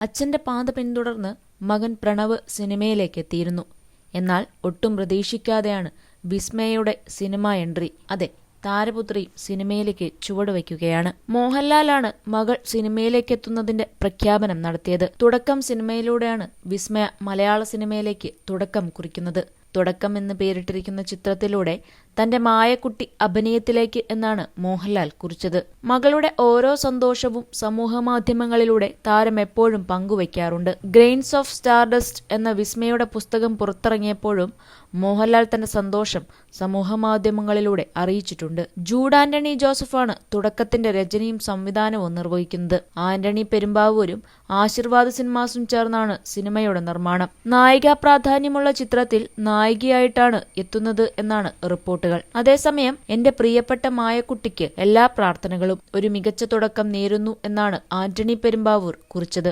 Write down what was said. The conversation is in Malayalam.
അച്ഛന്റെ പാത പിന്തുടർന്ന് മകൻ പ്രണവ് സിനിമയിലേക്ക് എത്തിയിരുന്നു. എന്നാൽ ഒട്ടും പ്രതീക്ഷിക്കാതെയാണ് വിസ്മയയുടെ സിനിമ എൻട്രി. അതെ, താരപുത്രി സിനിമയിലേക്ക് ചുവടുവയ്ക്കുകയാണ്. മോഹൻലാലാണ് മകൾ സിനിമയിലേക്ക് എത്തുന്നതിന്റെ പ്രഖ്യാപനം നടത്തിയത്. തുടക്കം സിനിമയിലൂടെയാണ് വിസ്മയ മലയാള സിനിമയിലേക്ക് തുടക്കം കുറിക്കുന്നത്. തുടക്കം എന്ന് പേരിട്ടിരിക്കുന്ന ചിത്രത്തിലൂടെ തന്റെ മായക്കുട്ടി അഭിനയത്തിലേക്ക് എന്നാണ് മോഹൻലാൽ കുറിച്ചത്. മകളുടെ ഓരോ സന്തോഷവും സമൂഹമാധ്യമങ്ങളിലൂടെ താരം എപ്പോഴും പങ്കുവയ്ക്കാറുണ്ട്. ഗ്രെയിൻസ് ഓഫ് സ്റ്റാർഡസ്റ്റ് എന്ന വിസ്മയുടെ പുസ്തകം പുറത്തിറങ്ങിയപ്പോഴും മോഹൻലാൽ തന്റെ സന്തോഷം സമൂഹമാധ്യമങ്ങളിലൂടെ അറിയിച്ചിട്ടുണ്ട്. ജൂഡ് ആന്റണി ജോസഫാണ് തുടക്കത്തിന്റെ രചനയും സംവിധാനവും നിർവഹിക്കുന്നത്. ആന്റണി പെരുമ്പാവൂരും ആശീർവാദ് സിനിമാസും ചേർന്നാണ് സിനിമയുടെ നിർമ്മാണം. നായികാ പ്രാധാന്യമുള്ള ചിത്രത്തിൽ നായികയായിട്ടാണ് എത്തുന്നത് എന്നാണ് റിപ്പോർട്ടുകൾ. അതേസമയം എന്റെ പ്രിയപ്പെട്ട മായക്കുട്ടിക്ക് എല്ലാ പ്രാർത്ഥനകളും, ഒരു മികച്ച തുടക്കം നേരുന്നു എന്നാണ് ആന്റണി പെരുമ്പാവൂർ കുറിച്ചത്.